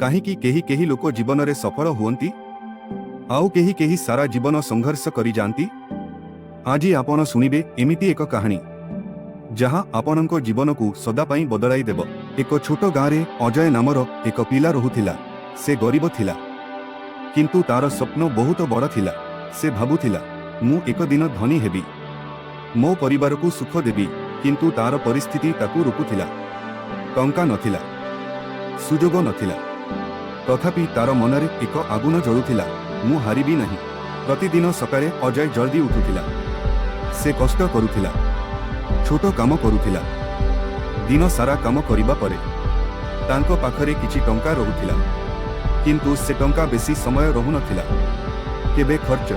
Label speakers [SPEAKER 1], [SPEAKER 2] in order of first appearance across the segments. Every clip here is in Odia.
[SPEAKER 1] कहीं केही केही लोक जीवन में सफल हुअन्ति आउ केही केही सारा जीवन संघर्ष करी जाती। आज आपण शुणिबे एमिति एक कहानी जहाँ आपणको जीवन को सदापाई बदलाई देव। एक छोट गाँव में अजय नामर एक पिला रहुथिला। से गरीब थिला किंतु तार स्वप्न बहुत बड़ थिला। से भाबुथिला मु एक दिन धनी हेबी, मो परिवार को सुख देबी। किंतु तार परिस्थिति ताकू रोकुथिला। टंका नथिला, सुजोग नथिला, तथापि तार मनरे एक आगुन जळुथिला, मु हारिबी नहीं। प्रतिदिन सकाळे अजय जल्दी उठुथिला। से कष्ट करुथिला, छोट काम करुथिला। दिन सारा काम करिबा परे तांको पाखरे किछि टंका रहुथिला, किंतु से टंका बेसी समय रहुनथिला। केबे खर्च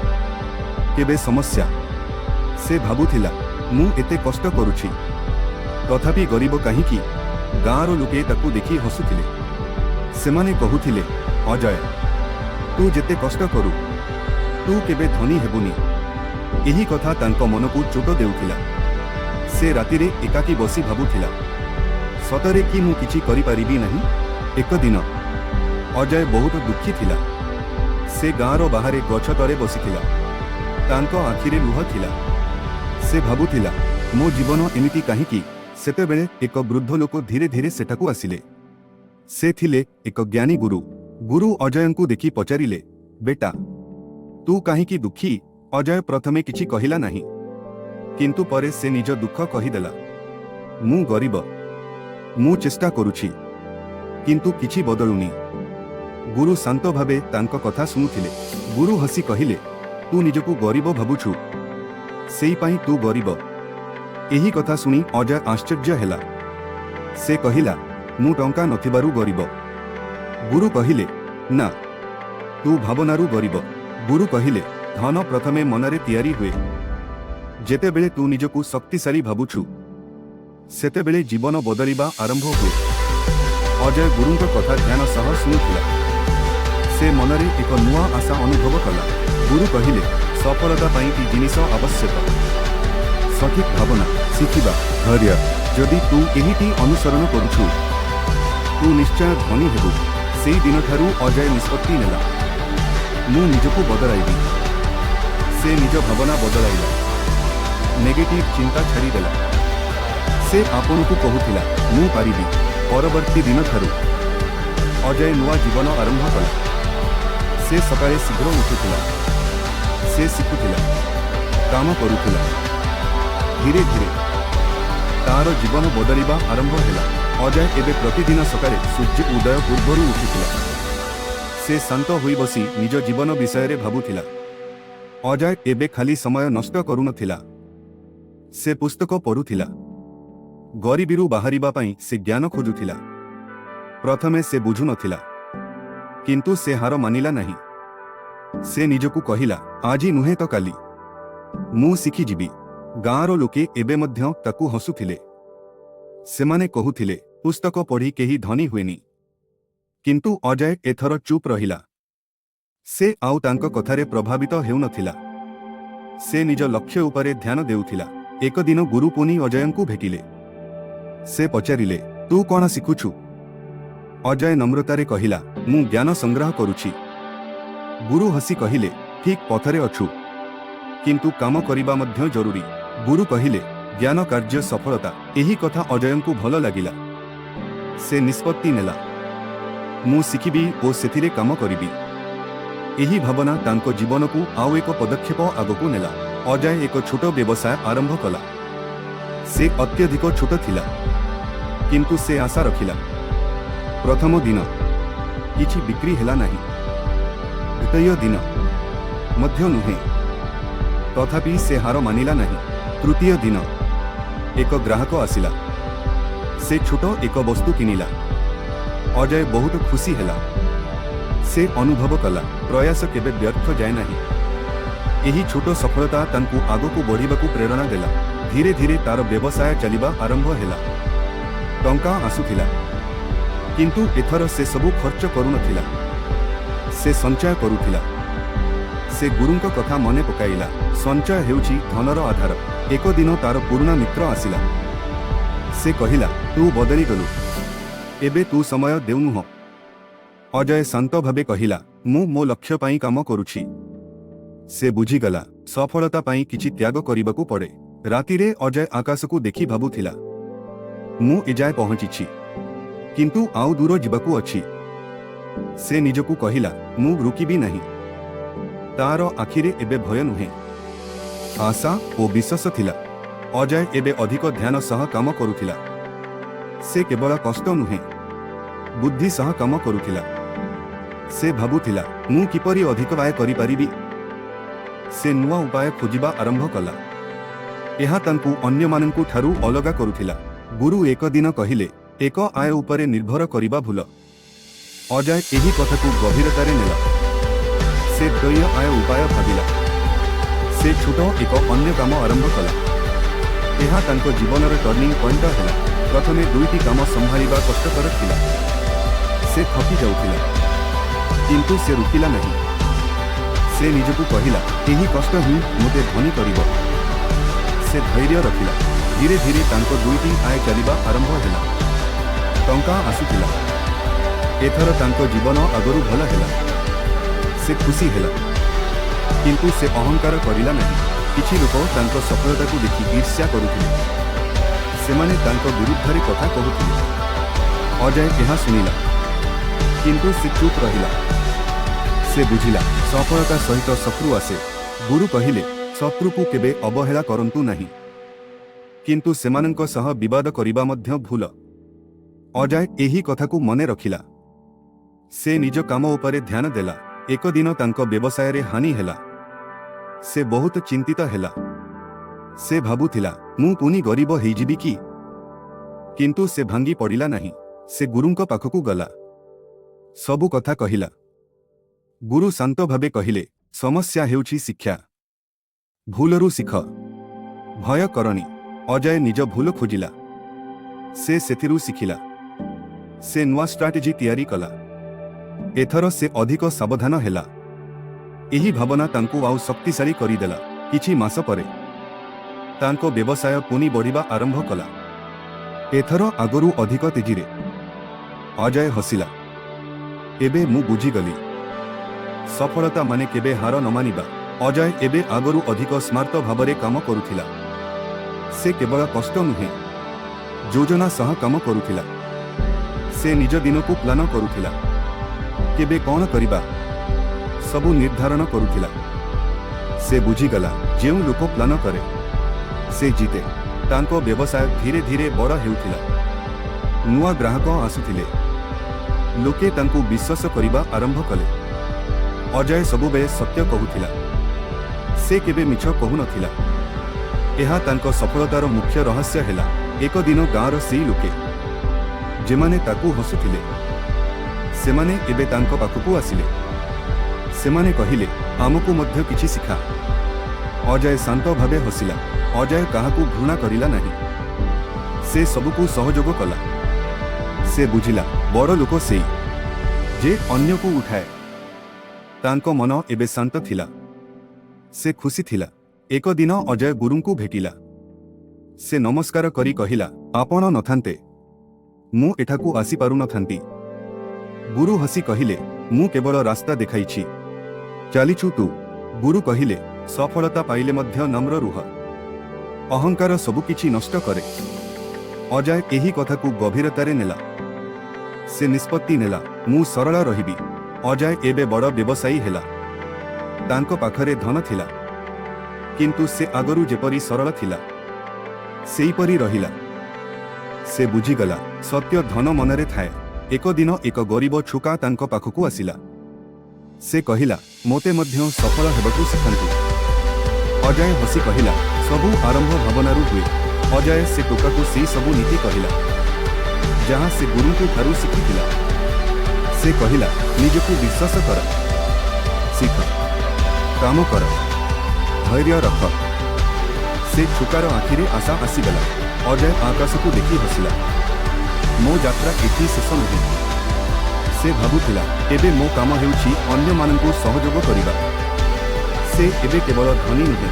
[SPEAKER 1] केबे समस्या। से भाबुथिला मु एते कष्ट करुछि तथापि गरीब कहीं गाँवर लोके ताकू देखि हसुथिले। सेमाने कहुथिले अजय तू जेते कष्ट करू तू केबे धनी हेबुनी। एही कथा तांको मनकू चोट देउथिला। से रातिरे एकाकी बसी भाबुथिला सतरे कि मु किछि करि परिबी नहीं। एक दिन अजय बहुत दुखी थिला। से गाँवर बाहरे गछ तले बसिथिला। तांको आखिरे लुह थिला। से भाबुथिला मो जीवन एमिति काहिंकी। सेतेबेले एक वृद्ध लोक धीरे धीरे सेठाकू आसिले। से थिले एक ज्ञानी गुरु। गुरु अजयंकू देखि पचारिले बेटा तू काहिंकी दुखी। अजय प्रथमे किछि कहिला नहीं, किंतु परे से निज दुख कहिदेला। मु गरीब, मु चेष्टा करुछि किंतु किछि बदलुनी। गुरु शांत भावे तांको कथा सुनुथिले। गुरु हसी कहिले तू निजकू गरीब भाबुछु, सेई पाई तू गरीब। एही कथा सुनी अजय आश्चर्य हेला। से कहिला मु टंका नथिबारु गरीब। गुरु कहिले ना तू भावनारू गरीब। गुरु कहिले धन प्रथमे मनरे तैयारी हुए। जेतेबेले तू निजकू शक्तिशाली भाबुछु सेतेबेले जीवन बदलिबा आरंभ हुए। अजय गुरुंक कथा ध्यान सह सुनुथिला। से मनरे एक नुआ आशा अनुभव कला। गुरु कहिले सफलता पाई की जिनिस आवश्यक सठिक भावना, शिखिबा, धैर्य। जदि तू एहिटी अनुसरण करुछु तू निश्चय धनी हेबु। सेई दिन ठारू अजय निष्पत्ति नेला मु निजकू बदलाइबी। से निज भावना बदलाइला, नेगेटिव चिंता छाड़ीदेला। से आपणकू कहूथिला मु पारिबी। परवर्ती दिन ठारू अजय नुआ जीवन आरंभ कला। से सकाळे शीघ्र उठुथिला। से शिखुथिला, काम करुथिला। धीरे धीरे तार जीवन बदलिबा आरंभ हेला। अजय एबे प्रतिदिन सकाळे सूर्य उदय पूर्वरु उठुथिला। से शांत होई बसी निज जीवन विषय रे भाबुथिला। अजय एबे खाली समय नष्ट करुनथिला। से पुस्तक पढुथिला। गरीबीरू बाहरिबा पई से ज्ञान खोजुथिला। प्रथमे से बुझु नथिला, किंतु से हार मानिला नहीं। से निजकू कहिला आजी नुहे तो काली मु शिखी जीवी। गाँवर लोके एबे मध्य ताकू हसुथिले। सेमाने कहुथिले पुस्तक पढ़ी केही धनी हुएनी। किंतु अजय एथर चुप रहिला। से आउ तांको कथारे प्रभावित हेउनथिला। से निज लक्ष्य उपरे ध्यान देउथिला। एक दिन गुरु पुनी अजयंकू भेटिले। से पचारिले तू कौन शिखुछु? अजय नम्रतारे कहिला मु ज्ञान संग्रह करुछि। गुरु हसी कहिले ठीक पथरे अछु, किंतु काम करिबा मध्य जरूरी। गुरु कहिले ज्ञान कार्य सफलता। एही कथा अजयंकू भल लागिला। से निष्पत्ति नेला मु शिखिबी ओ सेथिरे काम करिबी। एही भावना तांको जीवन को आउ एक पदक्षेप आगकू नेला। अजय एक छोट व्यवसाय आरंभ कला। से अत्यधिक छोट थिला, किंतु से आशा रखिला। प्रथम दिन किछि बिक्री हेला नहीं। द्वितीय दिन मध्य नुहे, तथापि से हार मानिला नहीं। तृतीय दिन एक ग्राहक आसिला। से छोट एक वस्तु किनिला। अजय बहुत खुशी हेला। से अनुभव कला प्रयास केबे व्यर्थ जाए नहीं। एही छोट सफलता तांकू आगकू बढ़िबाकू प्रेरणा देला। धीरे धीरे तार व्यवसाय चलिबा आरंभ हेला। टंका आसुथिला, किंतु एथर से सबु खर्च करुनथिला। से संचय करुथिला। से गुरुंक कथा मने पकाइला। संचय हेउछि धनर आधार। एक दिन तार पुराना मित्र आसिला। से कहिला तू बदली गलु, एबे तू समय देउनुह। ଅଜୟ ଶାନ୍ତ ଭାବେ କହିଲା, ମୁଁ ମୋ ଲକ୍ଷ୍ୟ ପାଇଁ କାମ କରୁଛି। ସେ ବୁଝିଗଲା, ସଫଳତା ପାଇଁ କିଛି ତ୍ୟାଗ କରିବାକୁ ପଡ଼େ। ରାତିରେ ଅଜୟ ଆକାଶକୁ ଦେଖି ଭାବୁଥିଲା, ମୁଁ ଏଯାଏ ପହଞ୍ଚିଛି, କିନ୍ତୁ ଆଉ ଦୂର ଯିବାକୁ ଅଛି। ସେ ନିଜକୁ କହିଲା, ମୁଁ ରୁକିବି ନାହିଁ। ତାର ଆଖିରେ ଏବେ ଭୟ ନୁହେଁ, ଆଶା ଓ ବିଶ୍ୱାସ ଥିଲା। ଅଜୟ ଏବେ ଅଧିକ ଧ୍ୟାନ ସହ କାମ କରୁଥିଲା। ସେ କେବଳ କଷ୍ଟ ନୁହେଁ, ବୁଦ୍ଧି ସହ କାମ କରୁଥିଲା। ସେ ଭାବୁଥିଲା, ମୁଁ କିପରି ଅଧିକ ଆୟ କରିପାରିବି। ସେ ନୂଆ ଉପାୟ ଖୋଜିବା ଆରମ୍ଭ କଲା। ଏହା ତାଙ୍କୁ ଅନ୍ୟମାନଙ୍କୁ ଠାରୁ ଅଲଗା କରୁଥିଲା। ଗୁରୁ ଏକ ଦିନ କହିଲେ, ଏକ ଆୟ ଉପରେ ନିର୍ଭର କରିବା ଭୁଲ। ଅଜୟ ଏହି କଥାକୁ ଗଭୀରତାରେ ନେଲା। ସେ ଦ୍ୱୟ ଆୟ ଉପାୟ ଭାବିଲା। ସେ ଛୋଟ ଏକ ଅନ୍ୟ କାମ ଆରମ୍ଭ କଲା। ଏହା ତାଙ୍କ ଜୀବନର ଟର୍ଣ୍ଣିଂ ପଏଣ୍ଟ ହେଲା। ପ୍ରଥମେ ଦୁଇଟି କାମ ସମ୍ଭାଳିବା କଷ୍ଟକର ଥିଲା। ସେ ଥକି ଯାଉଥିଲା, କିନ୍ତୁ ସେ ରୁକିଲା ନାହିଁ। ସେ ନିଜକୁ କହିଲା, ଏହି କଷ୍ଟ ହିଁ ମୋତେ ଧନୀ କରିବ। ସେ ଧୈର୍ଯ୍ୟ ରଖିଲା। ଧୀରେ ଧୀରେ ତାଙ୍କ ଦୁଇଟି ଆୟ ଚାଲିବା ଆରମ୍ଭ ହେଲା। ଟଙ୍କା ଆସୁଥିଲା। ଏଥର ତାଙ୍କ ଜୀବନ ଆଗରୁ ଭଲ ହେଲା। ସେ ଖୁସି ହେଲା, କିନ୍ତୁ ସେ ଅହଙ୍କାର କରିଲା ନାହିଁ। କିଛି ଲୋକ ତାଙ୍କ ସଫଳତାକୁ ଦେଖି ଈର୍ଷ୍ୟା କରୁଥିଲେ। ସେମାନେ ତାଙ୍କ ବିରୁଦ୍ଧରେ କଥା କହୁଥିଲେ। ଅଜୟ ଏହା ଶୁଣିଲା, କିନ୍ତୁ ସେ ଚୁପ୍ ରହିଲା। ସେ ବୁଝିଲା, ସଫଳତା ସହିତ ଶତ୍ରୁ ଆସେ। ଗୁରୁ କହିଲେ, ଶତ୍ରୁକୁ କେବେ ଅବହେଳା କରନ୍ତୁ ନାହିଁ, କିନ୍ତୁ ସେମାନଙ୍କ ସହ ବିବାଦ କରିବା ମଧ୍ୟ ଭୁଲ। ଅଜୟ ଏହି କଥାକୁ ମନେ ରଖିଲା। ସେ ନିଜ କାମ ଉପରେ ଧ୍ୟାନ ଦେଲା। ଏକ ଦିନ ତାଙ୍କ ବ୍ୟବସାୟରେ ହାନି ହେଲା। ସେ ବହୁତ ଚିନ୍ତିତ ହେଲା। ସେ ଭାବୁଥିଲା, ମୁଁ ପୁଣି ଗରିବ ହେଇଯିବି କି? କିନ୍ତୁ ସେ ଭାଙ୍ଗି ପଡ଼ିଲା ନାହିଁ। ସେ ଗୁରୁଙ୍କ ପାଖକୁ ଗଲା। ସବୁ କଥା କହିଲା। ଗୁରୁ ଶାନ୍ତ ଭାବେ କହିଲେ, ସମସ୍ୟା ହେଉଛି ଶିକ୍ଷା। ଭୁଲରୁ ଶିଖ, ଭୟ କରନି। ଅଜୟ ନିଜ ଭୁଲ ଖୋଜିଲା। ସେ ସେଥିରୁ ଶିଖିଲା। ସେ ନୂଆ ଷ୍ଟ୍ରାଟେଜି ତିଆରି କଲା। ଏଥର ସେ ଅଧିକ ସାବଧାନ ହେଲା। ଏହି ଭାବନା ତାଙ୍କୁ ଆଉ ଶକ୍ତିଶାଳୀ କରିଦେଲା। କିଛି ମାସ ପରେ ତାଙ୍କ ବ୍ୟବସାୟ ପୁଣି ବଢ଼ିବା ଆରମ୍ଭ କଲା। ଏଥର ଆଗରୁ ଅଧିକ ତେଜିରେ। ଅଜୟ ହସିଲା, ଏବେ ମୁଁ ବୁଝିଗଲି, ସଫଳତା ମାନେ କେବେ ହାର ନ ମାନିବା। ଅଜୟ ଏବେ ଆଗରୁ ଅଧିକ ସ୍ମାର୍ଟ ଭାବରେ କାମ କରୁଥିଲା। ସେ କେବଳ କଷ୍ଟ ନୁହେଁ, ଯୋଜନା ସହ କାମ କରୁଥିଲା। ସେ ନିଜ ଦିନକୁ ପ୍ଲାନ କରୁଥିଲା। କେବେ କ'ଣ କରିବା, ସବୁ ନିର୍ଦ୍ଧାରଣ କରୁଥିଲା। ସେ ବୁଝିଗଲା, ଯେଉଁ ଲୋକ ପ୍ଲାନ କରେ ସେ ଜିତେ। ତାଙ୍କ ବ୍ୟବସାୟ ଧୀରେ ଧୀରେ ବଡ଼ ହେଉଥିଲା। ନୂଆ ଗ୍ରାହକ ଆସୁଥିଲେ। ଲୋକେ ତାଙ୍କୁ ବିଶ୍ୱାସ କରିବା ଆରମ୍ଭ କଲେ। ଅଜୟ ସବୁବେଳେ ସତ୍ୟ କହୁଥିଲା। ସେ କେବେ ମିଛ କହୁନଥିଲା। ଏହା ତାଙ୍କ ସଫଳତାର ମୁଖ୍ୟ ରହସ୍ୟ ହେଲା। ଏକ ଦିନ ଗାଁର ସେହି ଲୋକେ ଯେମାନେ ତାକୁ ହସୁଥିଲେ, ସେମାନେ ଏବେ ତାଙ୍କ ପାଖକୁ ଆସିଲେ। ସେମାନେ କହିଲେ, ଆମକୁ ମଧ୍ୟ କିଛି ଶିଖା। ଅଜୟ ଶାନ୍ତ ଭାବେ ହସିଲା। ଅଜୟ କାହାକୁ ଘୃଣା କରିଲା ନାହିଁ। ସେ ସବୁକୁ ସହଯୋଗ କଲା। ସେ ବୁଝିଲା, ବଡ଼ ଲୋକ ସେଇ ଯେ ଅନ୍ୟକୁ ଉଠାଏ। ତାଙ୍କ ମନ ଏବେ ଶାନ୍ତ ଥିଲା। ସେ ଖୁସି ଥିଲା। ଏକ ଦିନ ଅଜୟ ଗୁରୁଙ୍କୁ ଭେଟିଲା। ସେ ନମସ୍କାର କରି କହିଲା, ଆପଣ ନଥାନ୍ତେ ମୁଁ ଏଠାକୁ ଆସିପାରୁନଥାନ୍ତି। ଗୁରୁ ହସି କହିଲେ, ମୁଁ କେବଳ ରାସ୍ତା ଦେଖାଇଛି, ଚାଲିଛୁ ତୁ। ଗୁରୁ କହିଲେ, ସଫଳତା ପାଇଲେ ମଧ୍ୟ ନମ୍ର ରୁହ। ଅହଙ୍କାର ସବୁକିଛି ନଷ୍ଟ କରେ। ଅଜୟ ଏହି କଥାକୁ ଗଭୀରତାରେ ନେଲା। ସେ ନିଷ୍ପତ୍ତି ନେଲା, ମୁଁ ସରଳ ରହିବି। ଅଜୟ ଏବେ ବଡ଼ ବ୍ୟବସାୟୀ ହେଲା। ତାଙ୍କ ପାଖରେ ଧନ ଥିଲା, କିନ୍ତୁ ସେ ଆଗରୁ ଯେପରି ସରଳ ଥିଲା ସେହିପରି ରହିଲା। ସେ ବୁଝିଗଲା, ସତ୍ୟ ଧନ ମନରେ ଥାଏ। ଏକ ଦିନ ଏକ ଗରିବ ଛୋକା ତାଙ୍କ ପାଖକୁ ଆସିଲା। ସେ କହିଲା, ମୋତେ ମଧ୍ୟ ସଫଳ ହେବାକୁ ଶିଖାନ୍ତୁ। ଅଜୟ ହସି କହିଲା, ସବୁ ଆରମ୍ଭ ଭାବନାରୁ ହୁଏ। ଅଜୟ ସେ ଟୋକାକୁ ସେହି ସବୁ ନୀତି କହିଲା ଯାହା ସେ ଗୁରୁଙ୍କ ଠାରୁ ଶିଖିଥିଲା। ସେ କହିଲା, ନିଜକୁ ବିଶ୍ୱାସ କର, ଶିଖ, କାମ କର, ଧୈର୍ଯ୍ୟ ରଖ। ସେ ଛୋକାର ଆଖିରେ ଆଶା ଆସିଗଲା। ଅଜୟ ଆକାଶକୁ ଦେଖି ହସିଲା। ମୋ ଯାତ୍ରା ଏଠି ଶେଷ ନୁହେଁ। ସେ ଭାବୁଥିଲା, ଏବେ ମୋ କାମ ହେଉଛି ଅନ୍ୟମାନଙ୍କୁ ସହଯୋଗ କରିବା। ସେ ଏବେ କେବଳ ଧନୀ ନୁହେଁ,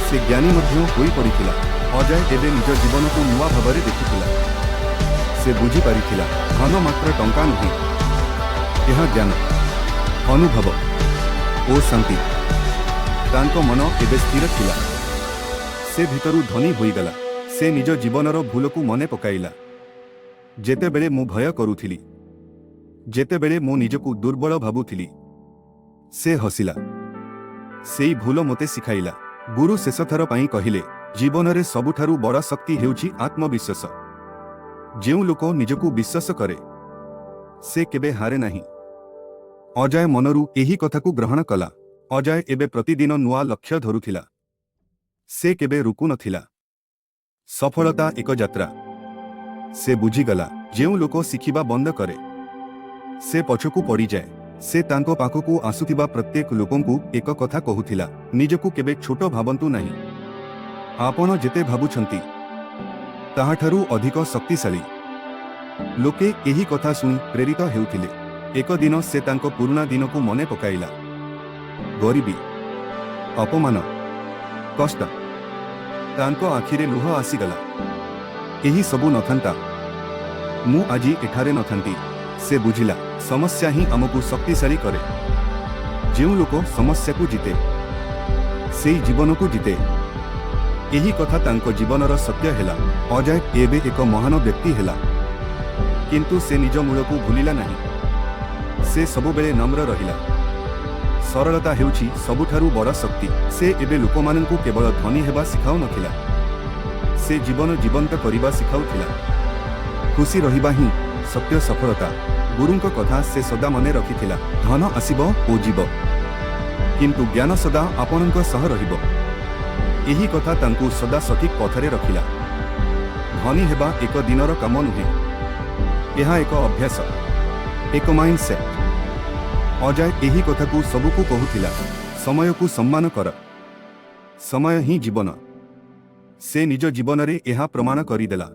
[SPEAKER 1] ସେ ଜ୍ଞାନୀ ମଧ୍ୟ ହୋଇପଡ଼ିଥିଲା। ଅଜୟ ଏବେ ନିଜ ଜୀବନକୁ ନୂଆ ଭାବରେ ଦେଖିଥିଲା। ସେ ବୁଝିପାରିଥିଲା, ଧନ ମାତ୍ର ଟଙ୍କା ନୁହେଁ, ଏହା ଜ୍ଞାନ, ଅନୁଭବ ଓ ଶାନ୍ତି। ତାଙ୍କ ମନ ଏବେ ସ୍ଥିର ଥିଲା। ସେ ଭିତରୁ ଧନୀ ହୋଇଗଲା। ସେ ନିଜ ଜୀବନର ଭୁଲକୁ ମନେ ପକାଇଲା। ଯେତେବେଳେ ମୁଁ ଭୟ କରୁଥିଲି, ଯେତେବେଳେ ମୁଁ ନିଜକୁ ଦୁର୍ବଳ ଭାବୁଥିଲି, ସେ ହସିଲା। ସେଇ ଭୁଲ ମୋତେ ଶିଖାଇଲା। ଗୁରୁ ଶେଷଥର ପାଇଁ କହିଲେ, ଜୀବନରେ ସବୁଠାରୁ ବଡ଼ ଶକ୍ତି ହେଉଛି ଆତ୍ମବିଶ୍ୱାସ। ଯେଉଁ ଲୋକ ନିଜକୁ ବିଶ୍ୱାସ କରେ, ସେ କେବେ ହାରେ ନାହିଁ। ଅଜୟ ମନରୁ ଏହି କଥାକୁ ଗ୍ରହଣ କଲା। ଅଜୟ ଏବେ ପ୍ରତିଦିନ ନୂଆ ଲକ୍ଷ୍ୟ ଧରୁଥିଲା। ସେ କେବେ ରୁକୁ ନଥିଲା। ସଫଳତା ଏକ ଯାତ୍ରା। ସେ ବୁଝିଗଲା, ଯେଉଁ ଲୋକ ଶିଖିବା ବନ୍ଦ କରେ, ସେ ପଛକୁ ପଡ଼ିଯାଏ। ସେ ତାଙ୍କ ପାଖକୁ ଆସୁଥିବା ପ୍ରତ୍ୟେକ ଲୋକଙ୍କୁ ଏକ କଥା କହୁଥିଲା, ନିଜକୁ କେବେ ଛୋଟ ଭାବନ୍ତୁ ନାହିଁ। ଆପଣ ଯେତେ ଭାବୁଛନ୍ତି, ତାହାଠାରୁ ଅଧିକ ଶକ୍ତିଶାଳୀ। ଲୋକେ ଏହି କଥା ଶୁଣି ପ୍ରେରିତ ହେଉଥିଲେ। ଏକ ଦିନ ସେ ତାଙ୍କ ପୁରୁଣା ଦିନକୁ ମନେ ପକାଇଲା। ଗରିବୀ, ଅପମାନ, କଷ୍ଟ। ତାଙ୍କ ଆଖିରେ ଲୁହ ଆସିଗଲା। ଏହି ସବୁ ନଥାନ୍ତା, ମୁଁ ଆଜି ଏଠାରେ ନଥାନ୍ତି। ସେ ବୁଝିଲା, ସମସ୍ୟା ହିଁ ଆମକୁ ଶକ୍ତିଶାଳୀ କରେ। ଯେଉଁ ଲୋକ ସମସ୍ୟାକୁ ଜିତେ, ସେଇ ଜୀବନକୁ ଜିତେ। ଏହି କଥା ତାଙ୍କ ଜୀବନର ସତ୍ୟ ହେଲା। ଅଜୟ ଏବେ ଏକ ମହାନ ବ୍ୟକ୍ତି ହେଲା, କିନ୍ତୁ ସେ ନିଜ ମୂଳକୁ ଭୁଲିଲା ନାହିଁ। ସେ ସବୁବେଳେ ନମ୍ର ରହିଲା। ସରଳତା ହେଉଛି ସବୁଠାରୁ ବଡ଼ ଶକ୍ତି। ସେ ଏବେ ଲୋକମାନଙ୍କୁ କେବଳ ଧନୀ ହେବା ଶିଖାଉନଥିଲା, ସେ ଜୀବନ ଜୀବନ୍ତ କରିବା ଶିଖାଉଥିଲା। ଖୁସି ରହିବା ହିଁ ସତ୍ୟ ସଫଳତା। ଗୁରୁଙ୍କ କଥା ସେ ସଦା ମନେ ରଖିଥିଲା। ଧନ ଆସିବ ଓ ଯିବ, କିନ୍ତୁ ଜ୍ଞାନ ସଦା ଆପଣଙ୍କ ସହ ରହିବ। ଏହି କଥା ତାଙ୍କୁ ସଦା ସଠିକ୍ ପଥରେ ରଖିଲା। ଧନୀ ହେବା ଏକ ଦିନର କାମ ନୁହେଁ, ଏହା ଏକ ଅଭ୍ୟାସ, ଏକ ମାଇଣ୍ଡସେଟ୍। ଅଜୟ ଏହି କଥାକୁ ସବୁକୁ କହୁଥିଲା, ସମୟକୁ ସମ୍ମାନ କର, ସମୟ ହିଁ ଜୀବନ। ସେ ନିଜ ଜୀବନରେ ଏହା ପ୍ରମାଣ କରିଦେଲା।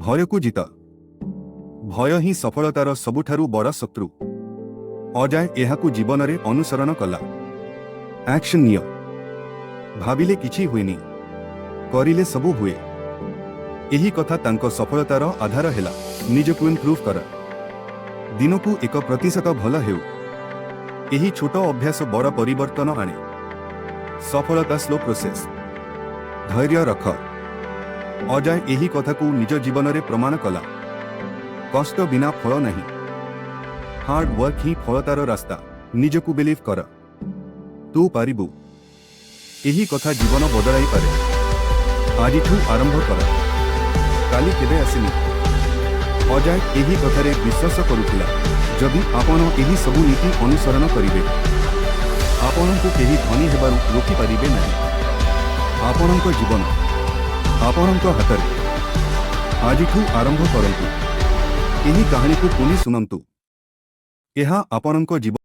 [SPEAKER 1] ଭୟକୁ ଜିତ। ଭୟ ହିଁ ସଫଳତାର ସବୁଠାରୁ ବଡ଼ ଶତ୍ରୁ। ଅଜୟ ଏହାକୁ ଜୀବନରେ ଅନୁସରଣ କଲା। ଆକ୍ସନ୍ ନିଅ। ଭାବିଲେ କିଛି ହୁଏନି, କରିଲେ ସବୁ ହୁଏ। ଏହି କଥା ତାଙ୍କ ସଫଳତାର ଆଧାର ହେଲା। ନିଜକୁ ଇମ୍ପ୍ରୁଭ୍ କର। ଦିନକୁ 1% ଭଲ ହେଉ। ଏହି ଛୋଟ ଅଭ୍ୟାସ ବଡ଼ ପରିବର୍ତ୍ତନ ଆଣେ। ସଫଳତା ସ୍ଲୋ ପ୍ରୋସେସ୍। ଧୈର୍ଯ୍ୟ ରଖ। ଅଜୟ ଏହି କଥାକୁ ନିଜ ଜୀବନରେ ପ୍ରମାଣ କଲା। କଷ୍ଟ ବିନା ଫଳ ନାହିଁ। ହାର୍ଡ ୱାର୍କ ହିଁ ଫଳତାର ରାସ୍ତା। ନିଜକୁ ବିଲିଭ୍ କର, ତୁ ପାରିବୁ। ଏହି କଥା ଜୀବନ ବଦଳାଇ ପାରେ। ଆଜିଠୁ ଆରମ୍ଭ କର, କାଲି କେବେ ଆସିନି। ଅଜୟ ଏହି କଥାରେ ବିଶ୍ୱାସ କରୁଥିଲା। ଯଦି ଆପଣ ଏହି ସବୁ ନୀତି ଅନୁସରଣ କରିବେ, ଆପଣଙ୍କୁ କେହି ଧନୀ ହେବାରୁ ରୋକିପାରିବେ ନାହିଁ। ଆପଣଙ୍କ ଜୀବନ ଆପଣଙ୍କ ହାତରେ। ଆଜିଠୁ ଆରମ୍ଭ କରନ୍ତୁ। ଏହି କାହାଣୀକୁ ପୁଣି ଶୁଣନ୍ତୁ। ଏହା ଆପଣଙ୍କ ଜୀବନ